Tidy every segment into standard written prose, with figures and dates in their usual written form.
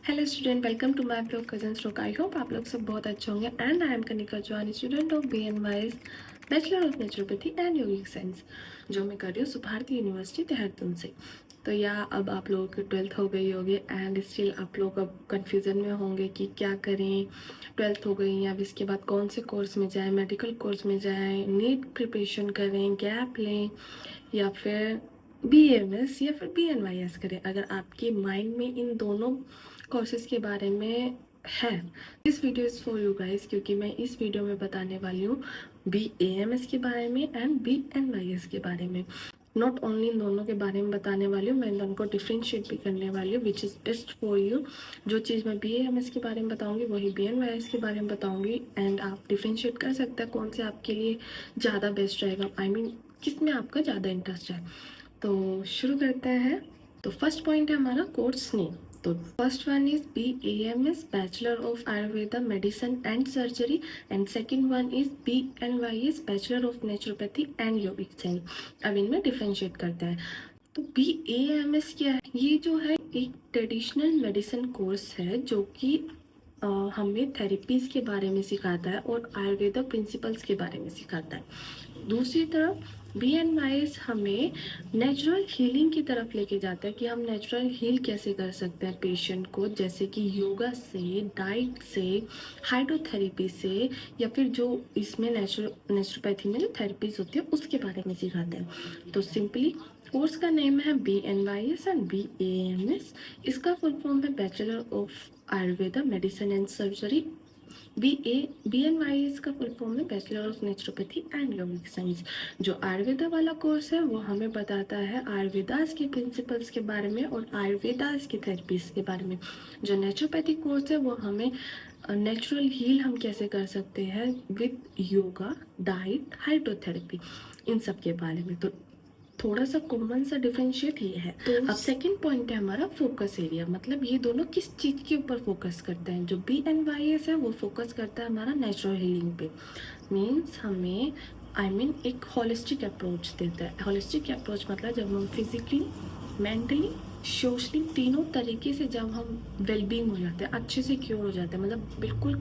Hello student, welcome to my blog cousin stroke. I hope आप लोग सब बहुत अच्छे होंगे। And I am Kanika Johnny, student of BNYS bachelor of naturopathy and yogic science, जो मैं कर रही हूँ सुभारती यूनिवर्सिटी देहरादून से। तो या अब आप लोगों की 12th हो गई होगी एंड स्टिल आप लोग अब कन्फ्यूज़न में होंगे कि क्या करें। 12th हो गई, या इसके बाद कौन से कोर्स में जाएँ, मेडिकल कोर्स में जाएँ, नीट प्रिपरेशन करें, गैप लें, या फिर BAMS या फिर BNYS करें। अगर आपके माइंड में इन दोनों कोर्सेज के बारे में है, this video is for you guys, क्योंकि मैं इस वीडियो में बताने वाली हूँ BAMS के बारे में एंड BNYS के बारे में। नॉट ओनली इन दोनों के बारे में बताने वाली हूँ, मैं इन दोनों को डिफ्रेंशिएट भी करने वाली हूँ, which is best for you. जो चीज़ मैं BAMS के बारे में बताऊँगी वही BNYS के बारे में बताऊँगी, एंड आप डिफ्रेंशिएट कर सकते हैं कौन से आपके लिए ज़्यादा बेस्ट रहेगा। आई मीन किस में आपका ज़्यादा इंटरेस्ट है। तो शुरू करते हैं। तो फर्स्ट पॉइंट है हमारा कोर्स नेम। तो first one is BAMS bachelor of Ayurveda medicine and surgery, and second one is BNYS bachelor of naturopathy and yogic science. अब इनमें डिफ्रेंशिएट करते हैं। तो BAMS क्या है? ये जो है एक ट्रेडिशनल मेडिसिन कोर्स है जो कि हमें थेरेपीज़ के बारे में सिखाता है और आयुर्वेदा प्रिंसिपल्स के बारे में सिखाता है। दूसरी तरफ BNYS हमें नेचुरल हीलिंग की तरफ लेके जाता है कि हम नेचुरल हील कैसे कर सकते हैं पेशेंट को, जैसे कि योगा से, डाइट से, हाइड्रोथेरेपी से, या फिर जो इसमें नेचुरोपैथी में जो थेरेपीज होती है उसके बारे में सिखाते हैं। तो सिंपली कोर्स का नेम है BNYS एंड BAMS। इसका फुल फॉर्म है bachelor of Ayurveda medicine and surgery. BNYS का फुल फॉर्म है bachelor of naturopathy and yogic science. जो आयुर्वेदा वाला कोर्स है वो हमें बताता है आयुर्वेदास के प्रिंसिपल्स के बारे में और आयुर्वेदास की थेरेपीज के बारे में। जो नेचुरोपैथी कोर्स है वो हमें नेचुरल हील हम कैसे कर सकते हैं विद योगा, डाइट, हाइड्रोथेरेपी, इन सब के बारे में। तो थोड़ा सा कॉमन सा डिफरेंशिएट ये है। तो अब सेकंड पॉइंट है हमारा फोकस एरिया, मतलब ये दोनों किस चीज़ के ऊपर फोकस करते हैं। जो BNYS है वो फोकस करता है हमारा नेचुरल हीलिंग पे। मीन्स हमें एक होलिस्टिक अप्रोच देता है। होलिस्टिक अप्रोच मतलब जब हम फिजिकली, मेंटली, सोशली तीनों तरीके से जब हम वेलबींग हो जाते हैं, अच्छे से क्योर हो जाते हैं, मतलब बिल्कुल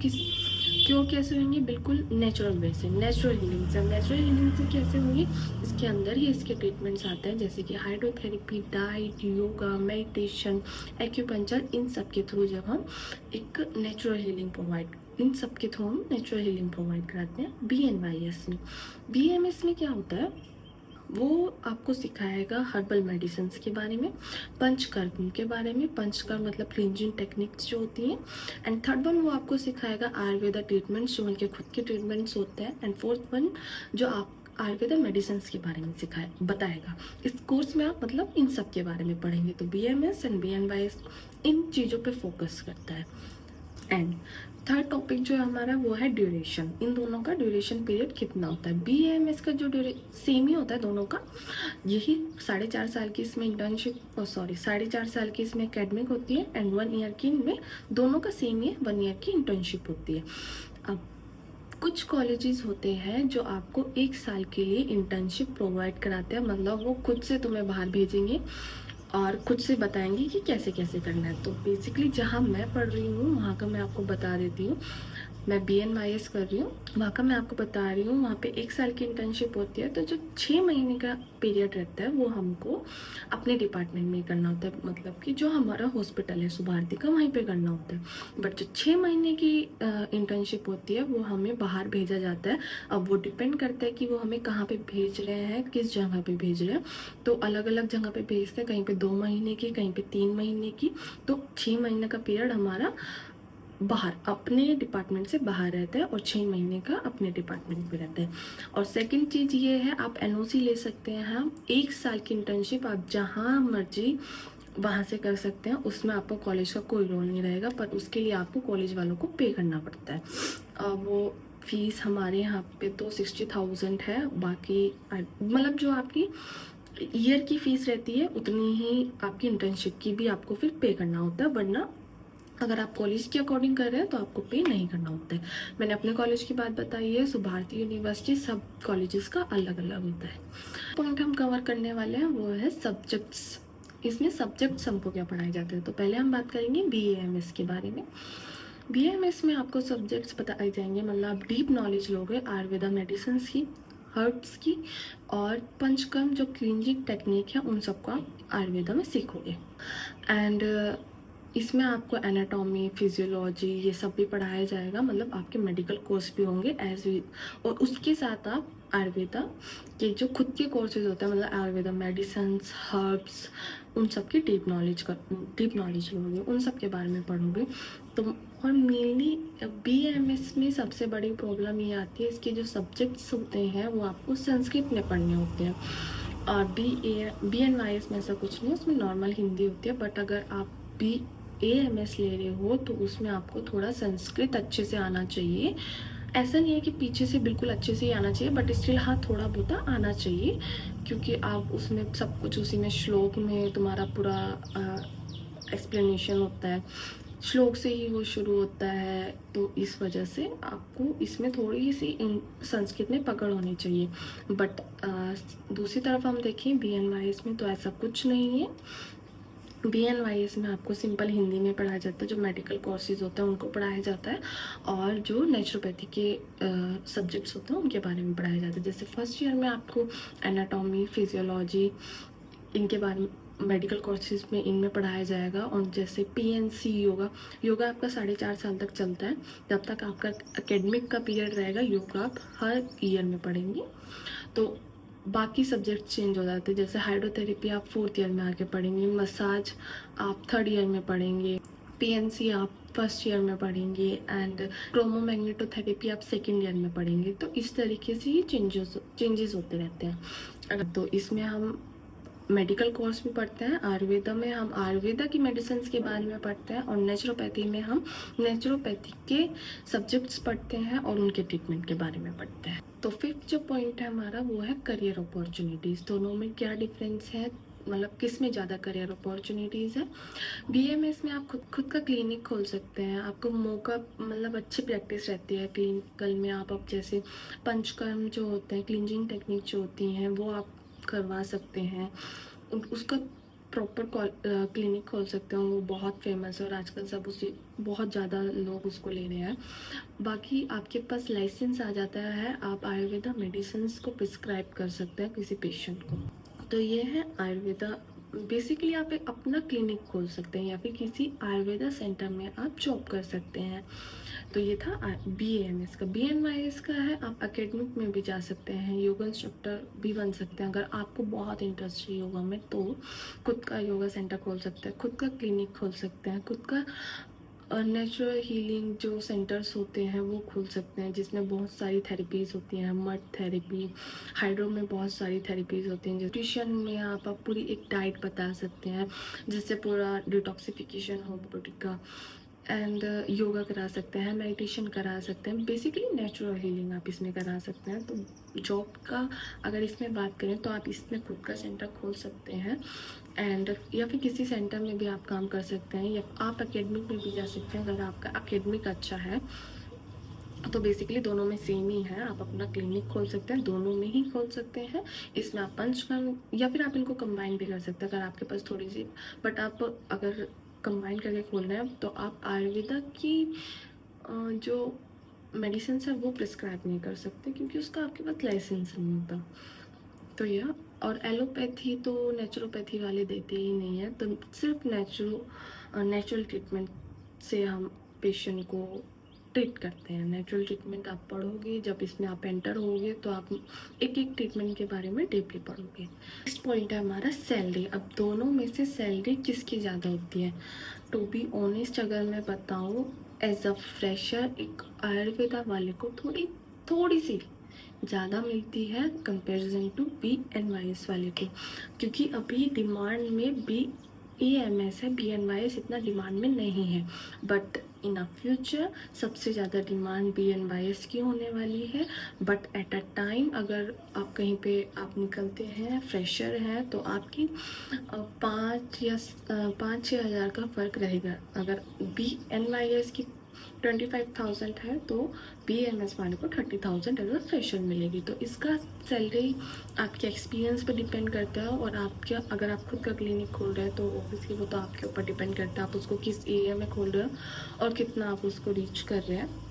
क्योर कैसे होंगे, बिल्कुल नेचुरल वे से, नेचुरल हीलिंग से। नेचुरल हीलिंग से कैसे होंगे, इसके अंदर ही इसके ट्रीटमेंट्स आते हैं, जैसे कि hydrotherapy, diet, yoga, meditation, acupuncture, इन सब के थ्रू जब हम एक नेचुरल हीलिंग इन सब के थ्रू हम नेचुरल हीलिंग प्रोवाइड कराते हैं BNYS में। BAMS में क्या होता है, वो आपको सिखाएगा हर्बल मेडिसिन के बारे में, पंचकर्म के बारे में, पंचकर्म मतलब क्लींजिंग टेक्निक्स जो होती हैं। एंड थर्ड वन वो आपको सिखाएगा आयुर्वेदा ट्रीटमेंट्स, जो उनके खुद के ट्रीटमेंट्स होते हैं। एंड फोर्थ वन जो आप आयुर्वेदा मेडिसिन के बारे में बताएगा। इस कोर्स में आप मतलब इन सब के बारे में पढ़ेंगे। तो BAMS एंड BNYS इन चीज़ों पे फोकस करता है। एंड थर्ड टॉपिक जो है हमारा वो है ड्यूरेशन। इन दोनों का ड्यूरेशन पीरियड कितना होता है। BAMS का जो सेम ही होता है दोनों का, यही 4.5 साल की इसमें इंटर्नशिप, 4.5 साल की इसमें एकेडमिक होती है, एंड 1 ईयर की इनमें दोनों का सेम ही है, 1 ईयर की इंटर्नशिप होती है। अब कुछ कॉलेजेस होते हैं जो आपको 1 साल के लिए इंटर्नशिप प्रोवाइड कराते हैं, मतलब वो खुद से तुम्हें बाहर भेजेंगे और खुद से बताएंगे कि कैसे कैसे करना है। तो बेसिकली जहाँ मैं पढ़ रही हूँ वहाँ का मैं आपको बता देती हूँ। मैं BNYS कर रही हूँ, वहाँ का मैं आपको बता रही हूँ। वहाँ पे 1 साल की इंटर्नशिप होती है, तो जो 6 महीने का पीरियड रहता है वो हमको अपने डिपार्टमेंट में करना होता है, मतलब कि जो हमारा हॉस्पिटल है सुभारती का, वहीं पे करना होता है। बट जो 6 महीने की इंटर्नशिप होती है वो हमें बाहर भेजा जाता है। अब वो डिपेंड करता है कि वो हमें कहाँ पे भेज रहे हैं, किस जगह पे भेज रहे हैं। तो अलग अलग जगह पे भेजते हैं, कहीं पे 2 महीने की, कहीं पे 3 महीने की। तो 6 महीने का पीरियड हमारा बाहर अपने डिपार्टमेंट से बाहर रहता है और 6 महीने का अपने डिपार्टमेंट में रहता है। और सेकंड चीज़ ये है, आप NOC ले सकते हैं। हम 1 साल की इंटर्नशिप आप जहाँ मर्जी वहाँ से कर सकते हैं, उसमें आपको कॉलेज का कोई रोल नहीं रहेगा, पर उसके लिए आपको कॉलेज वालों को पे करना पड़ता है। वो फीस हमारे यहाँ पे तो 60,000 है। बाकी मतलब जो आपकी ईयर की फ़ीस रहती है उतनी ही आपकी इंटर्नशिप की भी आपको फिर पे करना होता है, वरना अगर आप कॉलेज के अकॉर्डिंग कर रहे हैं तो आपको पे नहीं करना होता है। मैंने अपने कॉलेज की बात बताई है, सुभारती यूनिवर्सिटी, सब कॉलेजेस का अलग अलग होता है। पॉइंट हम कवर करने वाले हैं वो है सब्जेक्ट्स। इसमें सब्जेक्ट्स हमको क्या पढ़ाए जाते हैं। तो पहले हम बात करेंगे BAMS के बारे में। BAMS में आपको सब्जेक्ट्स बताए जाएंगे, मतलब आप डीप नॉलेज लोगे आयुर्वेदा मेडिसिन की, हर्ब्स की, और पंचकर्म जो क्लींजिंग टेक्निक है उन सबको आप आयुर्वेदा में सीखोगे। एंड इसमें आपको एनाटॉमी, फिजियोलॉजी ये सब भी पढ़ाया जाएगा, मतलब आपके मेडिकल कोर्स भी होंगे एज वी, और उसके साथ आप आयुर्वेदा के जो खुद के कोर्सेज होते हैं, मतलब आयुर्वेदा मेडिसिन्स, हर्ब्स, उन सब की डीप नॉलेज लोगे, उन सब के बारे में पढ़ोगे। तो और मेनली BAMS में सबसे बड़ी प्रॉब्लम ये आती है, इसके जो सब्जेक्ट्स होते हैं वो आपको संस्कृत में पढ़ने होते हैं। और BNYS में ऐसा कुछ नहीं, उसमें नॉर्मल हिंदी होती है, बट अगर आप BAMS ले रहे हो तो उसमें आपको थोड़ा संस्कृत अच्छे से आना चाहिए। ऐसा नहीं है कि पीछे से बिल्कुल अच्छे से ही आना चाहिए, बट स्टिल हाँ थोड़ा बहुत आना चाहिए, क्योंकि आप उसमें सब कुछ उसी में श्लोक में तुम्हारा पूरा एक्सप्लेनेशन होता है, श्लोक से ही वो शुरू होता है। तो इस वजह से आपको इसमें थोड़ी सी संस्कृत में पकड़ होनी चाहिए। बट दूसरी तरफ हम देखें BNYS में तो ऐसा कुछ नहीं है। BNYS में आपको सिंपल हिंदी में पढ़ाया जाता है, जो मेडिकल कोर्सेज होते हैं उनको पढ़ाया जाता है, और जो नेचुरोपैथी के सब्जेक्ट्स होते हैं उनके बारे में पढ़ाया जाता है। जैसे फर्स्ट ईयर में आपको एनाटॉमी, फिजियोलॉजी, इनके बारे में मेडिकल कोर्सेज में इनमें पढ़ाया जाएगा। और जैसे PNC योगा आपका 4.5 साल तक चलता है, जब तक आपका एकेडमिक का पीरियड रहेगा योगा आप हर ईयर में पढ़ेंगे। तो बाकी सब्जेक्ट चेंज हो जाते हैं, जैसे हाइड्रोथेरेपी आप 4th ईयर में आके पढ़ेंगे, मसाज आप 3rd ईयर में पढ़ेंगे, PNC आप 1st ईयर में पढ़ेंगे, एंड क्रोमोमैग्नेटोथेरेपी आप 2nd ईयर में पढ़ेंगे। तो इस तरीके से ये चेंजेस होते रहते हैं। तो इसमें हम मेडिकल कोर्स भी पढ़ते हैं, आयुर्वेदा में हम आयुर्वेदा की मेडिसिन के बारे में पढ़ते हैं, और नेचुरोपैथी में हम नेचुरोपैथी के सब्जेक्ट्स पढ़ते हैं और उनके ट्रीटमेंट के बारे में पढ़ते हैं। तो 5th जो पॉइंट है हमारा वो है करियर अपॉर्चुनिटीज़। दोनों में क्या डिफरेंस है, मतलब किस में ज़्यादा करियर अपॉर्चुनिटीज़ है। BAMS में आप खुद का क्लिनिक खोल सकते हैं, आपको मौका, मतलब अच्छी प्रैक्टिस रहती है क्लिनिकल में। आप अब जैसे पंचकर्म जो होते हैं, क्लींजिंग टेक्निक जो होती हैं वो आप करवा सकते हैं, उसका प्रॉपर क्लिनिक खोल सकते हैं। वो बहुत फेमस है और आजकल सब उसी बहुत ज़्यादा लोग उसको ले रहे हैं। बाकी आपके पास लाइसेंस आ जाता है, आप आयुर्वेदा मेडिसिन को प्रिस्क्राइब कर सकते हैं किसी पेशेंट को। तो ये है आयुर्वेदा। बेसिकली आप एक अपना क्लिनिक खोल सकते हैं या फिर किसी आयुर्वेदा सेंटर में आप जॉब कर सकते हैं। तो ये था BAMS का। BNYS का है आप एकेडमिक में भी जा सकते हैं, योगा इंस्ट्रक्टर भी बन सकते हैं। अगर आपको बहुत इंटरेस्ट है योगा में तो खुद का योगा सेंटर खोल सकते हैं, खुद का क्लिनिक खोल सकते हैं, खुद का नेचुरल हीलिंग जो सेंटर्स होते हैं वो खोल सकते हैं, जिसमें बहुत सारी थेरेपीज़ होती हैं, मड थेरेपी, हाइड्रो में बहुत सारी थेरेपीज़ होती हैं। न्यूट्रिशन में आप पूरी एक डाइट बता सकते हैं जिससे पूरा डिटॉक्सिफिकेशन हो बॉडी का, एंड योगा करा सकते हैं, मेडिटेशन करा सकते हैं, बेसिकली नेचुरल हीलिंग आप इसमें करा सकते हैं। तो जॉब का अगर इसमें बात करें तो आप इसमें खुद का सेंटर खोल सकते हैं, एंड या फिर किसी सेंटर में भी आप काम कर सकते हैं, या आप एकेडमिक में भी जा सकते हैं अगर आपका एकेडमिक अच्छा है। तो बेसिकली दोनों में सेम ही है, आप अपना क्लिनिक खोल सकते हैं, दोनों में ही खोल सकते हैं। इसमें आप पंचकर्म या फिर आप इनको कंबाइन भी कर सकते हैं अगर आपके पास थोड़ी सी, बट आप अगर कंबाइन करके खोल रहे हैं तो आप आयुर्वेदा की जो मेडिसिन है वो प्रिस्क्राइब नहीं कर सकते, क्योंकि उसका आपके पास लाइसेंस नहीं होता। तो यह, और एलोपैथी तो नेचुरोपैथी वाले देते ही नहीं है, तो सिर्फ नेचुरल ट्रीटमेंट से हम पेशेंट को ट्रीट करते हैं। नेचुरल ट्रीटमेंट आप पढ़ोगे, जब इसमें आप एंटर होगे तो आप एक एक ट्रीटमेंट के बारे में डीपली पढ़ोगे। नेक्स्ट पॉइंट है हमारा सैलरी। अब दोनों में से सैलरी किसकी ज़्यादा होती है। टू बी ऑनेस्ट अगर मैं बताऊँ, एज अ फ्रेशर एक आयुर्वेदा वाले को थोड़ी सी ज़्यादा मिलती है कंपैरिजन टू BNYS वाले को, क्योंकि अभी डिमांड में BAMS है, BNYS इतना डिमांड में नहीं है। बट इन अ फ्यूचर सबसे ज़्यादा डिमांड BNYS की होने वाली है। बट एट अ टाइम अगर आप कहीं पे आप निकलते हैं, फ्रेशर हैं, तो आपकी 5 या 5-6 हज़ार का फ़र्क रहेगा। अगर BNYS की 25,000 है तो BAMS वाले को 30,000 एज अ फ्रेशर मिलेगी। तो इसका सैलरी आपके एक्सपीरियंस पे डिपेंड करता है, और आपके अगर आप खुद का क्लिनिक खोल रहे हैं तो ऑब्वियसली वो तो आपके ऊपर डिपेंड करता है आप उसको किस एरिया में खोल रहे हो और कितना आप उसको रीच कर रहे हैं।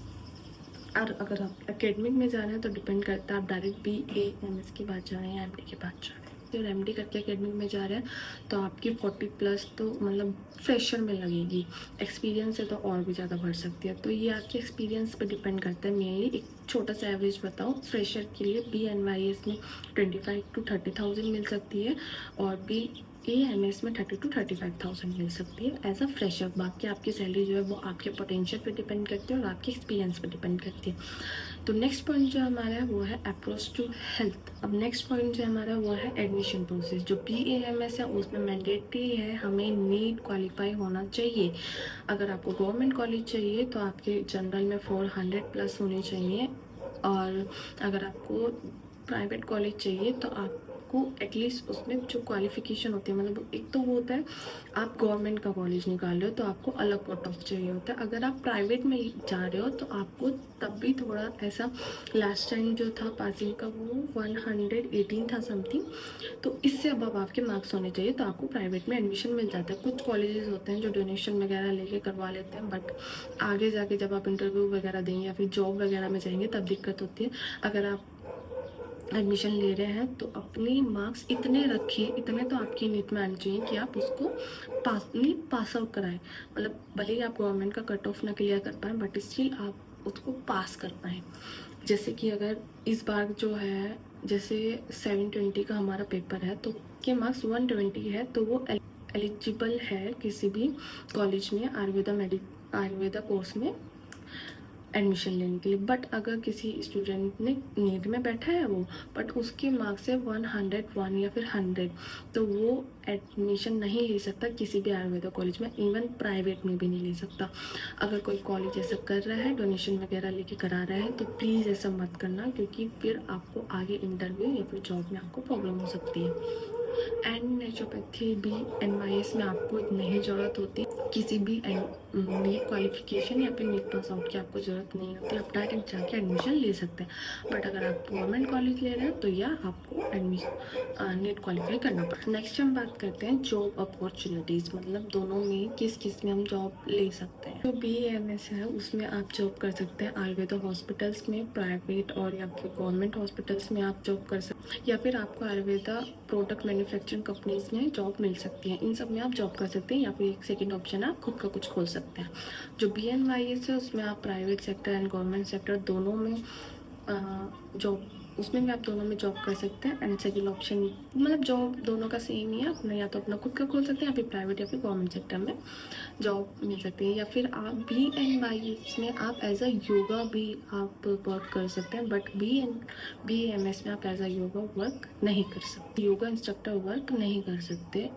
और अगर आप एकेडमिक में जा रहे हैं तो डिपेंड करता है आप डायरेक्ट BAMS की बात जा रहे हैं या MD की बात जा रहे हैं। और MD करके एकेडमिक में जा रहे हैं तो आपकी 40+ तो मतलब फ्रेशर में लगेगी, एक्सपीरियंस है तो और भी ज़्यादा बढ़ सकती है। तो ये आपके एक्सपीरियंस पे डिपेंड करता है मेनली। एक छोटा सा एवरेज बताओ, फ्रेशर के लिए BNYS में 25 to 30,000 मिल सकती है और BAMS में 30 to 35,000 मिल सकती है एज अ फ्रेशर। बाकी आपकी सैलरी जो है वो आपके पोटेंशियल पे डिपेंड करती है और आपके एक्सपीरियंस पे डिपेंड करती है। तो नेक्स्ट पॉइंट जो हमारा है वो है अप्रोच टू हेल्थ। अब नेक्स्ट पॉइंट जो हमारा वो है एडमिशन प्रोसेस। जो BAMS है उसमें मैंडेटरी है हमें नीट क्वालिफाई होना चाहिए। अगर आपको गवर्नमेंट कॉलेज चाहिए तो आपके जनरल में 400+ होने चाहिए, और अगर आपको प्राइवेट कॉलेज चाहिए तो आपको एटलीस्ट उसमें जो क्वालिफिकेशन होती है, मतलब एक तो वो होता है आप गवर्नमेंट का कॉलेज निकाल रहे हो तो आपको अलग कट ऑफ चाहिए होता है। अगर आप प्राइवेट में जा रहे हो तो आपको तब भी थोड़ा ऐसा, लास्ट टाइम जो था पासिंग का वो 118 था समथिंग, तो इससे अब आपके मार्क्स होने चाहिए तो आपको प्राइवेट में एडमिशन मिल जाता है। कुछ कॉलेजेस होते हैं जो डोनेशन वगैरह लेके करवा लेते हैं, बट आगे जाके जब आप इंटरव्यू वगैरह देंगे या फिर जॉब वगैरह में जाएंगे तब दिक्कत होती है। अगर आप एडमिशन ले रहे हैं तो अपने मार्क्स इतने रखिए, इतने तो आपकी नीट में आने चाहिए कि आप उसको पास आउट कराएं। मतलब भले ही आप गवर्नमेंट का कट ऑफ ना क्लियर कर पाएँ बट स्टिल आप उसको पास कर पाएँ। जैसे कि अगर इस बार जो है जैसे 720 का हमारा पेपर है तो के मार्क्स 120 है तो वो एलिजिबल है किसी भी कॉलेज में आयुर्वेदा कोर्स में एडमिशन लेने के लिए। बट अगर किसी स्टूडेंट ने नीट में बैठा है वो, बट उसके मार्क्स है 101 या फिर 100, तो वो एडमिशन नहीं ले सकता किसी भी आयुर्वेदा कॉलेज में, इवन प्राइवेट में भी नहीं ले सकता। अगर कोई कॉलेज ऐसा कर रहा है, डोनेशन वगैरह लेके करा रहा है, तो प्लीज़ ऐसा मत करना, क्योंकि फिर आपको आगे इंटरव्यू या फिर जॉब में आपको प्रॉब्लम हो सकती है। एंड नेचुरोपैथी BNYS में आपको नहीं ज़रूरत होती किसी भी नीट क्वालिफिकेशन या फिर नीट पास आउट की आपको ज़रूरत नहीं होती, आप डायरेक्ट जाके एडमिशन ले सकते हैं। बट अगर आप गवर्नमेंट कॉलेज ले रहे हैं तो यह आपको एडमिशन नीट क्वालिफाई करना पड़ता है। नेक्स्ट हम बात करते हैं जॉब अपॉर्चुनिटीज़, मतलब दोनों में किस किस में हम जॉब ले सकते हैं। जो BAMS है उसमें आप जॉब कर सकते हैं आयुर्वेदा हॉस्पिटल्स में, प्राइवेट और या फिर गवर्नमेंट हॉस्पिटल्स में आप जॉब कर सकते हैं, या फिर आपको आयुर्वेदा प्रोडक्ट मैन्युफैक्चरिंग कंपनीज में जॉब मिल सकती है। इन सब में आप जॉब कर सकते हैं, या फिर एक सेकंड ऑप्शन आप खुद का कुछ खोल सकते हैं। जो BNYS है उसमें आप private sector and government sector दोनों में जॉब, उसमें भी आप दोनों में जॉब कर सकते हैं। एंड सेकंड ऑप्शन मतलब जॉब दोनों का सेम ही है, अपना या तो अपना खुद का खोल सकते हैं या फिर प्राइवेट या फिर गवर्नमेंट सेक्टर में जॉब मिल सकती है। या फिर आप BNYS में आप एज अ योगा भी आप वर्क कर सकते हैं, बट BAMS में आप एज अ योगा वर्क नहीं कर सकते, योगा इंस्ट्रक्टर वर्क नहीं कर सकते।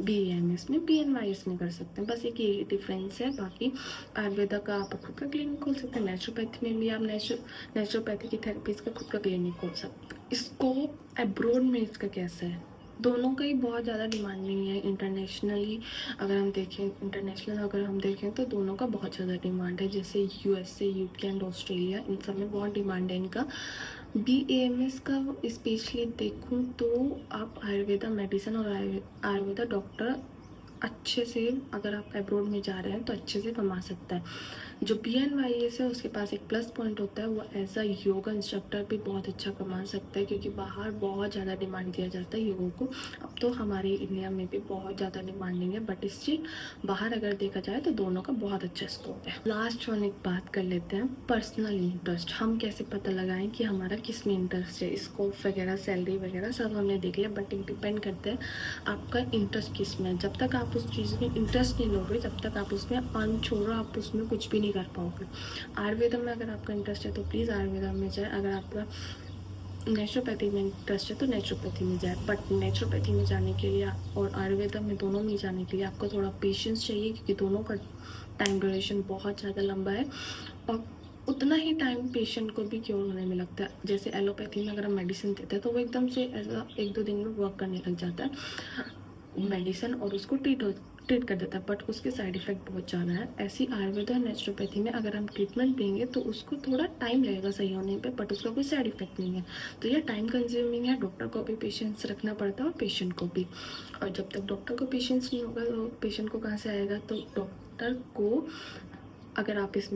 BAMS में BNYS में कर सकते हैं, बस एक ये डिफरेंस है। बाकी आयुर्वेदा का आप खुद का क्लिनिक खोल सकते हैं, नेचुरोपैथी में भी आप नेचुरोपैथी की थेरेपीज का खुद का क्लिनिक खोल सकते हैं। स्कोप अब्रोड में इसका कैसा है, दोनों का ही बहुत ज़्यादा डिमांड नहीं है। इंटरनेशनली अगर हम देखें तो दोनों का बहुत ज़्यादा डिमांड है। जैसे USA, UK एंड ऑस्ट्रेलिया, इन सब में बहुत डिमांड है इनका। BAMS का स्पेशली देखूँ तो आप आयुर्वेदा मेडिसिन और आयुर्वेदा डॉक्टर अच्छे से, अगर आप अब्रोड में जा रहे हैं तो अच्छे से कमा सकता है। जो BNYS है उसके पास एक प्लस पॉइंट होता है, वो एज अ योगा इंस्ट्रक्टर भी बहुत अच्छा कमा सकता है, क्योंकि बाहर बहुत ज़्यादा डिमांड दिया जाता है योगा को। अब तो हमारे इंडिया में भी बहुत ज़्यादा डिमांडिंग है, बट स्टिल बाहर अगर देखा जाए तो दोनों का बहुत अच्छा स्कोप है। लास्ट वन एक बात कर लेते हैं, पर्सनल इंटरेस्ट। हम कैसे पता लगाएं कि हमारा किस में इंटरेस्ट है। स्कोप वगैरह, सैलरी वगैरह सब हमने देख लिया, बट एक डिपेंड करता है आपका इंटरेस्ट किस में है। जब तक आप उस चीज़ में इंटरेस्ट नहीं लोगे, जब तक आप उसमें छोड़ो, आप उसमें कुछ भी नहीं कर पाओगे। आयुर्वेदा में अगर आपका इंटरेस्ट है तो प्लीज़ आयुर्वेदा में जाए। अगर आपका नेचुरोपैथी में इंटरेस्ट है तो नेचुरोपैथी में जाए, बट नेचुरोपैथी में जाने के लिए और आयुर्वेदा में दोनों में जाने के लिए आपको थोड़ा पेशेंस चाहिए, क्योंकि दोनों का टाइम ड्यूरेशन बहुत ज़्यादा लंबा है और उतना ही टाइम पेशेंट को भी क्योर होने में लगता है। जैसे एलोपैथी में अगर हम मेडिसिन देते हैं तो वो एकदम से ऐसा 1-2 दिन में वर्क करने लग जाता है मेडिसिन, और उसको ट्रीट कर देता है, बट उसके साइड इफ़ेक्ट बहुत ज़्यादा है। ऐसी आयुर्वेदा और नेचुरोपैथी में अगर हम ट्रीटमेंट देंगे तो उसको थोड़ा टाइम लगेगा सही होने पे, बट उसका कोई साइड इफ़ेक्ट नहीं है। तो ये टाइम कंज्यूमिंग है, डॉक्टर को भी पेशेंस रखना पड़ता है और पेशेंट को भी। और जब तक डॉक्टर को पेशेंस नहीं होगा तो पेशेंट को कहाँ से आएगा? तो डॉक्टर को, अगर आप इस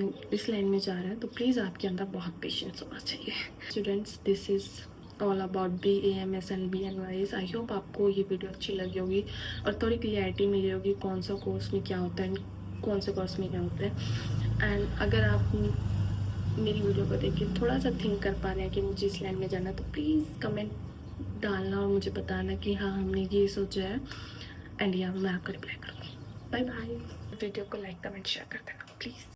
लाइन में जा रहे हैं तो प्लीज़ आपके अंदर बहुत पेशेंस होना चाहिए। Students, this is all about BAMS and BNYS। I hope आपको ये वीडियो अच्छी लगी होगी और थोड़ी क्लियरिटी मिली होगी कौन सा कोर्स में क्या होता है, कौन से कोर्स में क्या होता है। एंड अगर आप मेरी वीडियो को देख के थोड़ा सा थिंक कर पा रहे हैं कि मुझे इस लाइन में जाना, तो प्लीज़ कमेंट डालना और मुझे बताना कि हाँ, हमने ये सोचा है, एंड या मैं आपको रिप्लाई करूँगी। Bye bye. वीडियो को लाइक कमेंट शेयर कर देना प्लीज़।